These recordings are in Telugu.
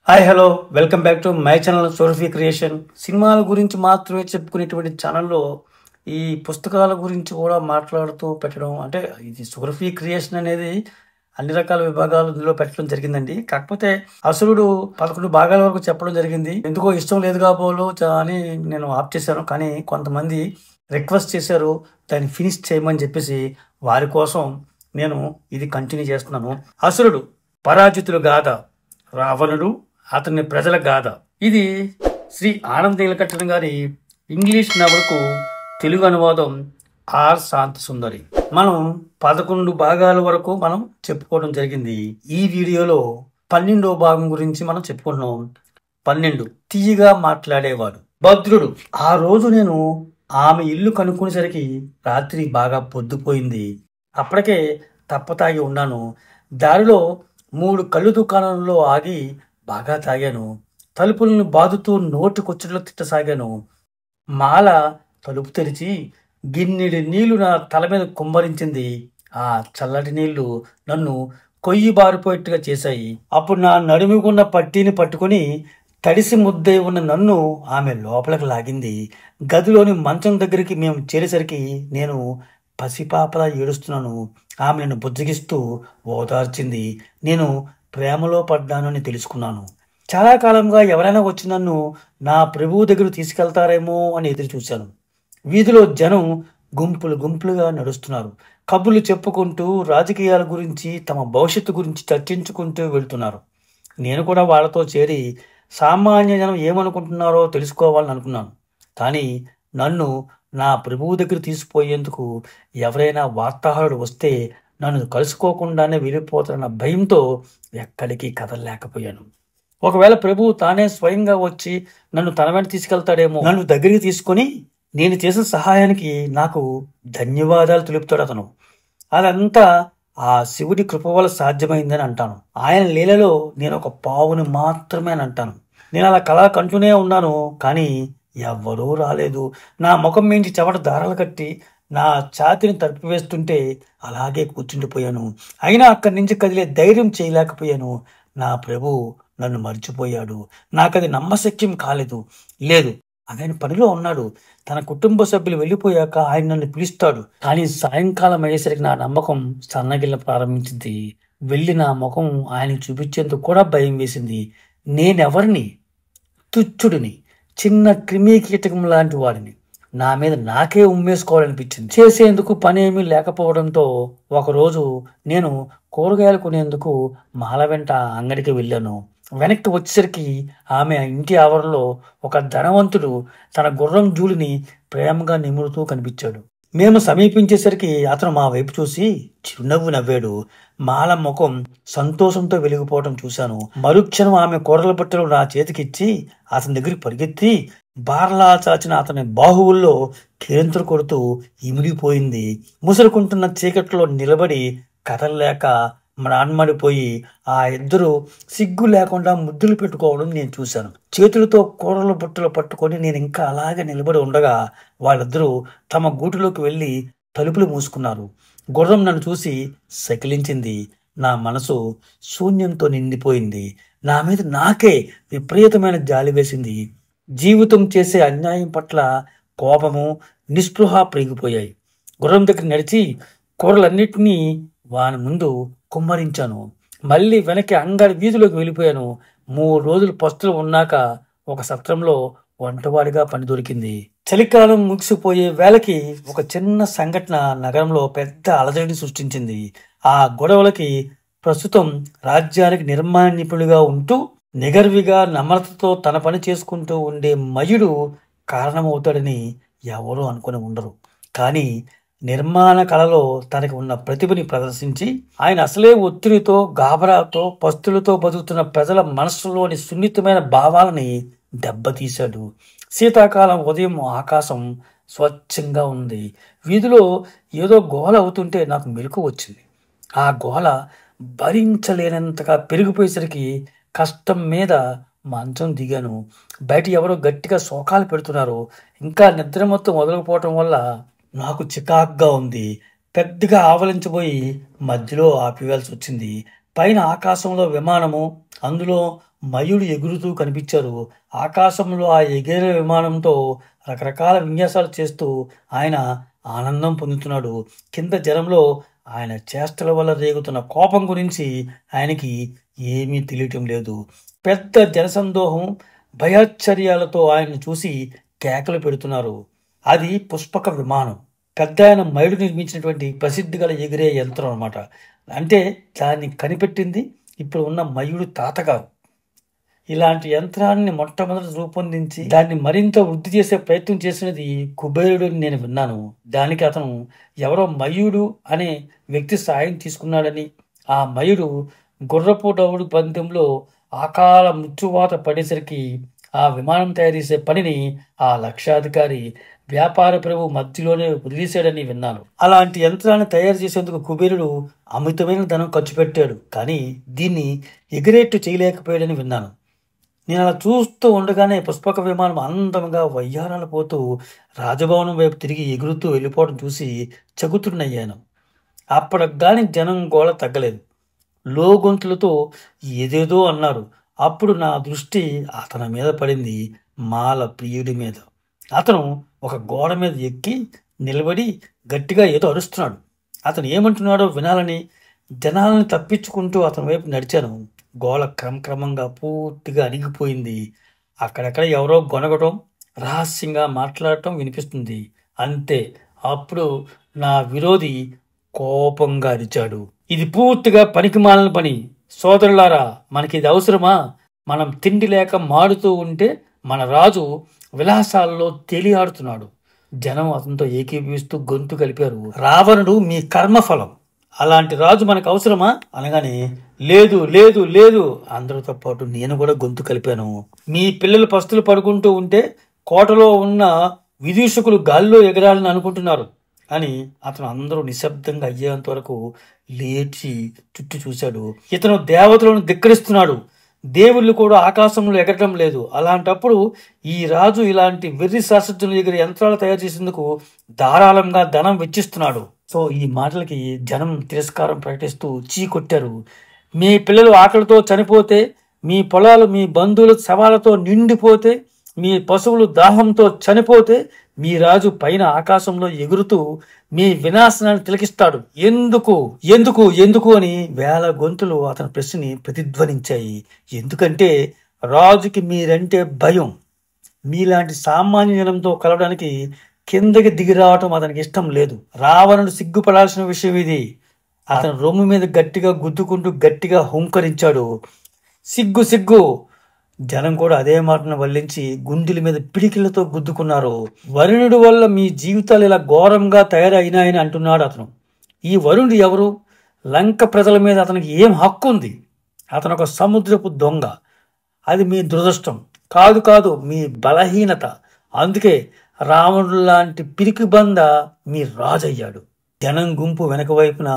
Hi hello welcome back to my channel సోరఫీ క్రియేషన్. సినిమాల గురించి మాత్రమే చెప్పుకునేటువంటి ఛానల్లో ఈ పుస్తకాల గురించి కూడా మాట్లాడుతూ పెట్టడం అంటే ఇది సోరఫీ క్రియేషన్ అనేది అన్ని రకాల విభాగాలు ఇందులో పెట్టడం జరిగిందండి. కాకపోతే అసురుడు 11 భాగాల వరకు చెప్పడం జరిగింది. ఎందుకో ఇష్టం లేదు కాబోలు అని నేను ఆప్ చేశాను. కానీ కొంతమంది రిక్వెస్ట్ చేశారు దాన్ని ఫినిష్ చేయమని చెప్పేసి, వారి కోసం నేను ఇది కంటిన్యూ చేస్తున్నాను. అసురుడు పరాజితులు గాథ, రావణుడు అతని ప్రజల గాథ. ఇది శ్రీ ఆనంద నీలకంఠన్ గారి ఇంగ్లీష్ నవలకు తెలుగు అనువాదం ఆర్ శాంత సుందరి. మనం 11 భాగాల వరకు మనం చెప్పుకోవడం జరిగింది. ఈ వీడియోలో 12వ భాగం గురించి మనం చెప్పుకుంటున్నాం. 12 తీయగా మాట్లాడేవాడు. భద్రుడు. ఆ రోజు నేను ఆమె ఇల్లు కనుక్కునేసరికి రాత్రి బాగా పొద్దుపోయింది. అప్పటికే తప్పతాగి ఉన్నాను. దారిలో 3 కళ్ళు దుకాణంలో ఆగి బాగా తాగాను. తలుపులను బాదుతూ నోటికొచ్చట్లో తిట్టసాగాను. మాల తలుపు తెరిచి గిన్నెడి నీళ్లు నా తల మీద కుమ్మరించింది. ఆ చల్లటి నీళ్లు నన్ను కొయ్యి బారిపోయేట్టుగా చేశాయి. అప్పుడు నా నడుముకున్న పట్టీని పట్టుకుని తడిసి ముద్దై ఉన్న నన్ను ఆమె లోపలికి లాగింది. గదిలోని మంచం దగ్గరికి మేము చేరేసరికి నేను పసిపాపలా ఏడుస్తున్నాను. ఆమె నన్ను బుజ్జగిస్తూ ఓదార్చింది. నేను ప్రేమలో పడ్డాను అని తెలుసుకున్నాను. చాలా కాలంగా ఎవరైనా వచ్చి నన్ను నా ప్రభువు దగ్గర తీసుకెళ్తారేమో అని ఎదురు చూశాను. వీధిలో జనం గుంపులు గుంపులుగా నడుస్తున్నారు. కబుర్లు చెప్పుకుంటూ రాజకీయాల గురించి, తమ భవిష్యత్తు గురించి చర్చించుకుంటూ వెళ్తున్నారు. నేను కూడా వాళ్ళతో చేరి సామాన్య జనం ఏమనుకుంటున్నారో తెలుసుకోవాలని అనుకున్నాను. కానీ నన్ను నా ప్రభువు దగ్గర తీసుకుపోయేందుకు ఎవరైనా వార్తాహరుడు వస్తే నన్ను కలుసుకోకుండానే వెళ్ళిపోతారన్న భయంతో ఎక్కడికి కదలలేకపోయాను. ఒకవేళ ప్రభువు తానే స్వయంగా వచ్చి నన్ను తన వెంట తీసుకెళ్తాడేమో. నన్ను దగ్గరికి తీసుకొని నేను చేసిన సహాయానికి నాకు ధన్యవాదాలు తెలుపుతాడు అతను. అదంతా ఆ శివుడి కృప వల్ల సాధ్యమైందని అంటాను. ఆయన లీలలో నేను ఒక పావుని మాత్రమే అని అంటాను. నేను అలా కళ కంటూనే ఉన్నాను. కానీ ఎవ్వరూ రాలేదు. నా ముఖం మించి చెమట దారాలు కట్టి నా ఛాతిని తడిపివేస్తుంటే అలాగే కూర్చుండిపోయాను. అయినా అక్కడి నుంచి కదిలే ధైర్యం చేయలేకపోయాను. నా ప్రభు నన్ను మర్చిపోయాడు. నాకది నమ్మశక్యం కాలేదు. లేదు, ఆయన పనిలో ఉన్నాడు. తన కుటుంబ సభ్యులు వెళ్ళిపోయాక ఆయన నన్ను పిలుస్తాడు. కానీ సాయంకాలం అయ్యేసరికి నా నమ్మకం సన్నగిల్ల ప్రారంభించింది. వెళ్ళి నా ముఖం ఆయన చూపించేందుకు కూడా భయం వేసింది. నేనెవరిని? తుచ్చుడిని, చిన్న క్రిమి కీటకం లాంటి వాడిని. నా మీద నాకే ఉమ్మేసుకోవాలనిపించింది. చేసేందుకు పనేమీ లేకపోవడంతో ఒకరోజు నేను కూరగాయలు కొనేందుకు మాల వెంట అంగడికి వెళ్ళాను. వెనక్కి వచ్చేసరికి ఆమె ఇంటి ఆవరణలో ఒక ధనవంతుడు తన గుర్రం జూలిని ప్రేమగా నిమురుతూ కనిపించాడు. మేము సమీపించేసరికి అతను మా వైపు చూసి చిరునవ్వు నవ్వాడు. మాల ముఖం సంతోషంతో వెలిగిపోవటం చూశాను. మరుక్షణం ఆమె కూరల బట్టలు నా చేతికిచ్చి అతని దగ్గరికి పరిగెత్తి బార్లా చాచిన అతని బాహువుల్లో కేరింతలు కొడుతూ ఇమిడిపోయింది. ముసురుకుంటున్న చీకట్లో నిలబడి కదలలేక నాన్మడిపోయి ఆ ఇద్దరు సిగ్గు లేకుండా ముద్దులు పెట్టుకోవడం నేను చూశాను. చేతులతో కూరల బుట్టలు పట్టుకొని నేను ఇంకా అలాగే నిలబడి ఉండగా వాళ్ళిద్దరూ తమ గూటిలోకి వెళ్ళి తలుపులు మూసుకున్నారు. గుర్రం నన్ను చూసి సకిలించింది. నా మనసు శూన్యంతో నిండిపోయింది. నా మీద నాకే విపరీతమైన జాలి వేసింది. జీవితం చేసే అన్యాయం పట్ల కోపము, నిస్పృహ పెరిగిపోయాయి. గుర్రం దగ్గర నడిచి కూరలన్నిటినీ వాని ముందు కుమ్మరించాను. మళ్ళీ వెనక్కి అంగడి వీధిలోకి వెళ్ళిపోయాను. 3 రోజులు పస్తులు ఉన్నాక ఒక సత్రంలో వంటవాడిగా పని దొరికింది. చలికాలం ముగిసిపోయే వేళకి ఒక చిన్న సంఘటన నగరంలో పెద్ద అలజడిని సృష్టించింది. ఆ గొడవలకి ప్రస్తుతం రాజ్యానికి నిర్మాణ నిపుణుడిగా ఉంటూ నిగర్విగా నమ్రతతో తన పని చేసుకుంటూ ఉండే మయుడు కారణమవుతాడని ఎవరూ అనుకుని ఉండరు. కానీ నిర్మాణ కళలో తనకి ఉన్న ప్రతిభని ప్రదర్శించి ఆయన అసలే ఒత్తిడితో, గాబరాతో, పస్తులతో బతుకుతున్న ప్రజల మనస్సులోని సున్నితమైన భావాలని దెబ్బతీశాడు. శీతాకాలం ఉదయం ఆకాశం స్వచ్ఛంగా ఉంది. వీధిలో ఏదో గోల అవుతుంటే నాకు మెలకు వచ్చింది. ఆ గోల భరించలేనంతగా పెరిగిపోయేసరికి కష్టం మీద మంచం దిగాను. బయట ఎవరో గట్టిగా శోకాలు పెడుతున్నారు. ఇంకా నిద్ర మొత్తం వదలకపోవటం వల్ల నాకు చికాగ్గా ఉంది. పెద్దగా ఆవలించబోయి మధ్యలో ఆపివేయాల్సి వచ్చింది. పైన ఆకాశంలో విమానము, అందులో మయుడు ఎగురుతూ కనిపించారు. ఆకాశంలో ఆ ఎగిరే విమానంతో రకరకాల విన్యాసాలు చేస్తూ ఆయన ఆనందం పొందుతున్నాడు. కింద జనంలో ఆయన చేష్టల వల్ల రేగుతున్న కోపం గురించి ఆయనకి ఏమీ తెలియటం లేదు. పెద్ద జనసందోహం భయాశ్చర్యాలతో ఆయన్ని చూసి కేకలు పెడుతున్నారు. అది పుష్పక విమానం. పెద్ద ఆయన మయుడు నిర్మించినటువంటి ప్రసిద్ధి గల ఎగిరే యంత్రం అన్నమాట. అంటే దాన్ని కనిపెట్టింది ఇప్పుడు ఉన్న మయుడు తాతగారు. ఇలాంటి యంత్రాన్ని మొట్టమొదట రూపొందించి దాన్ని మరింత వృద్ధి చేసే ప్రయత్నం చేసినది కుబేరుడు అని నేను విన్నాను. దానికి అతను ఎవరో మయుడు అనే వ్యక్తి సాయం తీసుకున్నాడని, ఆ మయుడు గుర్రపు దౌడు పందెంలో అకాల మృత్యువాత పడేసరికి ఆ విమానం తయారు చేసే పనిని ఆ లక్షాధికారి వ్యాపార ప్రభు మధ్యలోనే వదిలేశాడని విన్నాను. అలాంటి యంత్రాన్ని తయారు చేసేందుకు కుబేరుడు అమితమైన ధనం ఖర్చు పెట్టాడు, కానీ దీన్ని ఎగిరేట్టు చేయలేకపోయాడని విన్నాను. నేను అలా చూస్తూ ఉండగానే పుష్పక విమానం అందంగా వయ్యారాల పోతూ రాజభవనం వైపు తిరిగి ఎగురుతూ వెళ్ళిపోవడం చూసి చకుతున్నయ్యాను. అప్పటికి కానీ జనం గోళ తగ్గలేదు. లోగొంతులతో ఏదేదో అన్నారు. అప్పుడు నా దృష్టి అతని మీద పడింది, మాల ప్రియుడి మీద. అతను ఒక గోడ మీద ఎక్కి నిలబడి గట్టిగా ఏదో అరుస్తున్నాడు. అతను ఏమంటున్నాడో వినాలని జనాలను తప్పించుకుంటూ అతని వైపు నడిచాను. గోల క్రమక్రమంగా పూర్తిగా అణిగిపోయింది. అక్కడక్కడ ఎవరో గొనగటం, రహస్యంగా మాట్లాడటం వినిపిస్తుంది. అంతే. అప్పుడు నా విరోధి కోపంగా అరిచాడు, ఇది పూర్తిగా పనికిమాలిన పని. సోదరులారా, మనకి ఇది అవసరమా? మనం తిండి లేక మాడుతూ ఉంటే మన రాజు విలాసాల్లో తేలియాడుతున్నాడు. జనం అతనితో ఏకీభవిస్తూ గొంతు కలిపారు, రావణుడు మీ కర్మఫలం, అలాంటి రాజు మనకు అవసరమా అనగానే లేదు లేదు లేదు అందరితో పాటు నేను కూడా గొంతు కలిపాను. మీ పిల్లలు పస్తులు పడుకుంటూ ఉంటే కోటలో ఉన్న విదూషకులు గాల్లో ఎగరాలని అనుకుంటున్నారు అని అతను అందరూ నిశ్శబ్దంగా అయ్యేంత వరకు లేచి చుట్టూ చూశాడు. ఇతను దేవతలను ధిక్కరిస్తున్నాడు. దేవుళ్ళు కూడా ఆకాశంలో ఎగరటం లేదు. అలాంటప్పుడు ఈ రాజు ఇలాంటి వెర్రి శాస్త్రజ్ఞుల దగ్గర యంత్రాలు తయారు చేసేందుకు ధారాళంగా ధనం వెచ్చిస్తున్నాడు. సో ఈ మాటలకి జనం తిరస్కారం ప్రకటిస్తూ చీ కొట్టారు. మీ పిల్లలు ఆకలితో చనిపోతే, మీ పొలాలు మీ బంధువుల శవాలతో నిండిపోతే, మీ పశువులు దాహంతో చనిపోతే మీ రాజు పైన ఆకాశంలో ఎగురుతూ మీ వినాశనాన్ని తిలకిస్తాడు. ఎందుకు ఎందుకు ఎందుకు అని వేల గొంతులు అతని ప్రశ్నని ప్రతిధ్వనించాయి. ఎందుకంటే రాజుకి మీరంటే భయం. మీలాంటి సామాన్య జనంతో కలవడానికి కిందకి దిగి రావటం అతనికి ఇష్టం లేదు. రావణుడు సిగ్గుపడాల్సిన విషయం ఇది. అతను రొమ్ము మీద గట్టిగా గుద్దుకుంటూ గట్టిగా హుంకరించాడు, సిగ్గు సిగ్గు. జనం కూడా అదే మాటను వల్లించి గుండెల మీద పిడికిలతో గుద్దుకున్నారు. వరుణుడి వల్ల మీ జీవితాలు ఇలా ఘోరంగా తయారైనాయని అంటున్నాడు అతను. ఈ వరుణుడు ఎవరు? లంక ప్రజల మీద అతనికి ఏం హక్కు ఉంది? అతను ఒక సముద్రపు దొంగ. అది మీ దురదృష్టం. కాదు కాదు, మీ బలహీనత. అందుకే రావణుడు లాంటి పిరికి బంద మీ రాజయ్యాడు. జనం గుంపు వెనక వైపున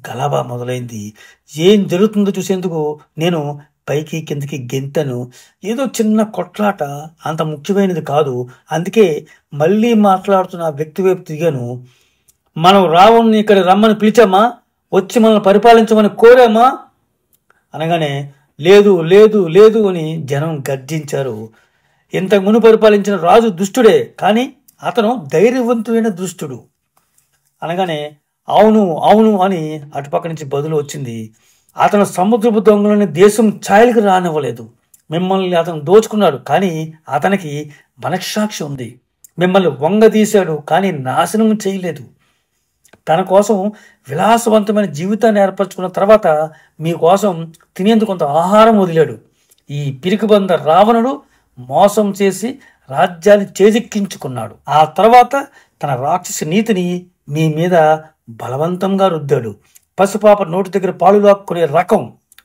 గలబా మొదలైంది. ఏం జరుగుతుందో చూసేందుకు నేను పైకి కిందకి గెంతను. ఏదో చిన్న కొట్లాట, అంత ముఖ్యమైనది కాదు. అందుకే మళ్ళీ మాట్లాడుతున్న వ్యక్తి వైపు తిరిగాను. మనం రావణ్ణి ఇక్కడ రమ్మని పిలిచామా? వచ్చి మనల్ని పరిపాలించమని కోరామా అనగానే లేదు లేదు లేదు అని జనం గర్జించారు. ఇంతకు మును పరిపాలించిన రాజు దుష్టుడే, కానీ అతను ధైర్యవంతుడైన దుష్టుడు అనగానే అవును అవును అని అటుపక్క నుంచి బదులు వచ్చింది. అతను సముద్రపు దొంగలని దేశం ఛాయలకు రానివ్వలేదు. మిమ్మల్ని అతను దోచుకున్నాడు, కానీ అతనికి మనస్సాక్షి ఉంది. మిమ్మల్ని వంగదీశాడు, కానీ నాశనం చేయలేదు. తన కోసం విలాసవంతమైన జీవితాన్ని ఏర్పరచుకున్న తర్వాత మీకోసం తినేందుకు కొంత ఆహారం వదిలాడు. ఈ పిరికిబంద రావణుడు మోసం చేసి రాజ్యాన్ని చేజిక్కించుకున్నాడు. ఆ తర్వాత తన రాక్షసి నీతిని మీ మీద బలవంతంగా రుద్దాడు. పసిపాప నోటి దగ్గర పాలు లాక్కునే రకం.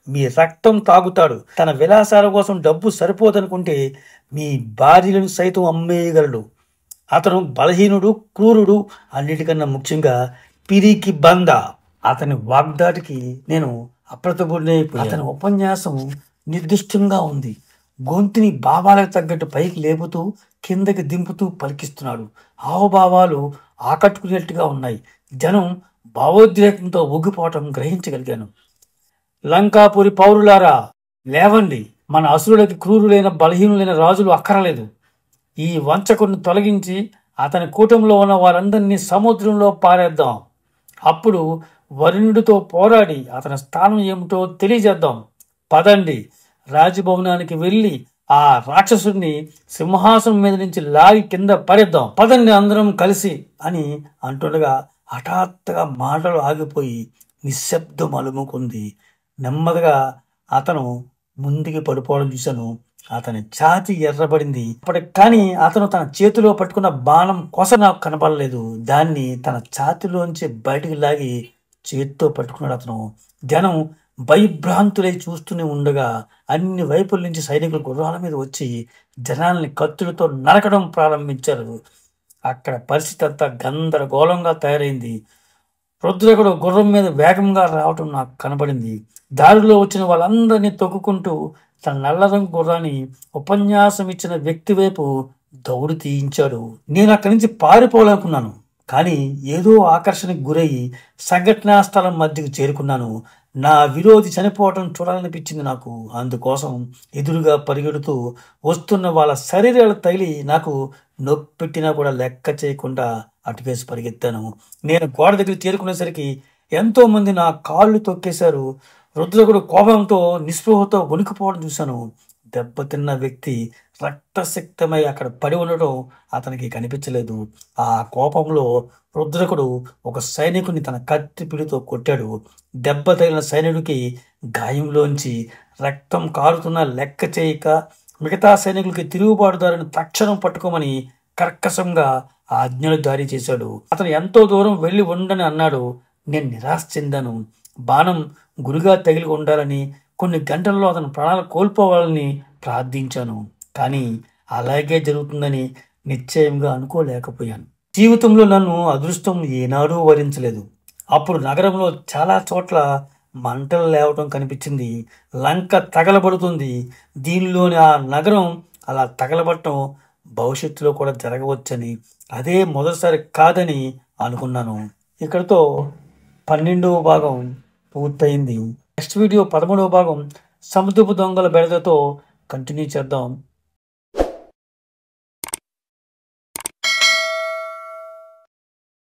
మీ రక్తం తాగుతాడు. తన విలాసాల కోసం డబ్బు సరిపోదనుకుంటే మీ భార్యలను సైతం అమ్మేయగలడు. అతను బలహీనుడు, క్రూరుడు, అన్నిటికన్నా ముఖ్యంగా పిరికి బంద. అతని వాగ్దాటికి నేను అప్రతిభుడైపోయాను. అతని ఉపన్యాసం నిర్దిష్టంగా ఉంది. గొంతుని భావాలకు తగ్గట్టు పైకి లేపుతూ కిందకి దింపుతూ పలికిస్తున్నాడు. హావభావాలు ఆకట్టుకునేట్టుగా ఉన్నాయి. జనం భావోద్రేకంతో ఊగిపోవటం గ్రహించగలిగాను. లంకాపురి పౌరులారా, లేవండి, మన అసురులకి క్రూరులైన బలహీనులైన రాజులు అక్కరలేదు. ఈ వంచకుడిని తొలగించి అతని కూటంలో ఉన్న వారందరినీ సముద్రంలో పారేద్దాం. అప్పుడు వరుణుడితో పోరాడి అతని స్థానం ఏమిటో తెలియజేద్దాం. పదండి, రాజభవనానికి వెళ్ళి ఆ రాక్షసుడిని సింహాసనం మీద నుంచి లాగి కింద పడేద్దాం. పదండి అందరం కలిసి అని అంటుండగా హఠాత్తుగా మాటలు ఆగిపోయి నిశ్శబ్దం అలుముకుంది. నెమ్మదిగా అతను ముందుకి పడిపోవడం చూశాను. అతని ఛాతీ ఎర్రబడింది. అప్పటికి కానీ అతను తన చేతిలో పట్టుకున్న బాణం కొస నాకు కనపడలేదు. దాన్ని తన ఛాతీలోంచి బయటికి లాగి చేతితో పట్టుకున్నాడు అతను. జనం భయభ్రాంతులై చూస్తూనే ఉండగా అన్ని వైపుల నుంచి సైనికులు గుర్రాల మీద వచ్చి జనాల్ని కత్తులతో నరకడం ప్రారంభించారు. అక్కడ పరిస్థితి అంతా గందరగోళంగా తయారైంది. రుద్రకుడు గుర్రం మీద వేగంగా రావటం నాకు కనబడింది. దారిలో వచ్చిన వాళ్ళందరినీ తొక్కుకుంటూ తన నల్ల రంగు గుర్రాన్ని ఉపన్యాసం ఇచ్చిన వ్యక్తి వైపు దౌడు తీయించాడు. నేను అక్కడి నుంచి పారిపోవాలనుకున్నాను, కానీ ఏదో ఆకర్షణకు గురయ్యి సంఘటనా స్థలం మధ్యకు చేరుకున్నాను. నా విరోధి చనిపోవటం చూడాలనిపించింది నాకు. అందుకోసం ఎదురుగా పరిగెడుతూ వస్తున్న వాళ్ళ శరీరాలు తగిలి నాకు నొప్పెట్టినా కూడా లెక్క చేయకుండా అటుకేసి పరిగెత్తాను. నేను గోడ దగ్గర చేరుకునేసరికి ఎంతో మంది నా కాళ్ళు తొక్కేశారు. రుద్రకుడు కోపంతో నిస్పృహతో వణికిపోవడం చూశాను. దెబ్బతిన్న వ్యక్తి రక్తసిక్తమై అక్కడ పడి ఉండటం అతనికి కనిపించలేదు. ఆ కోపంలో రుద్రకుడు ఒక సైనికుని తన కత్తి పిడితో కొట్టాడు. దెబ్బ తగిలిన సైనికుడికి గాయంలోంచి రక్తం కారుతున్న లెక్క చేయక మిగతా సైనికులకి తిరుగుబాటుదారుని తక్షణం పట్టుకోమని కర్కశంగా ఆజ్ఞలు జారీ చేశాడు. అతను ఎంతో దూరం వెళ్ళి ఉండని అన్నాడు. నేను నిరాశ చెందాను. బాణం గురిగా తగిలి ఉండాలని, కొన్ని గంటల్లో అతను ప్రాణాలు కోల్పోవాలని ప్రార్థించాను. కానీ అలాగే జరుగుతుందని నిశ్చయంగా అనుకోలేకపోయాను. జీవితంలో నన్ను అదృష్టం ఏనాడూ వరించలేదు. అప్పుడు నగరంలో చాలా చోట్ల మంటలు లేవటం కనిపించింది. లంక తగలబడుతుంది. దీనిలోని ఆ నగరం అలా తగలబడటం భవిష్యత్తులో కూడా జరగవచ్చని, అదే మొదటిసారి కాదని అనుకున్నాను. ఇక్కడితో 12వ భాగం పూర్తయింది. నెక్స్ట్ వీడియో 13వ భాగం సముద్రపు దొంగల బెడదతో కంటిన్యూ చేద్దాం.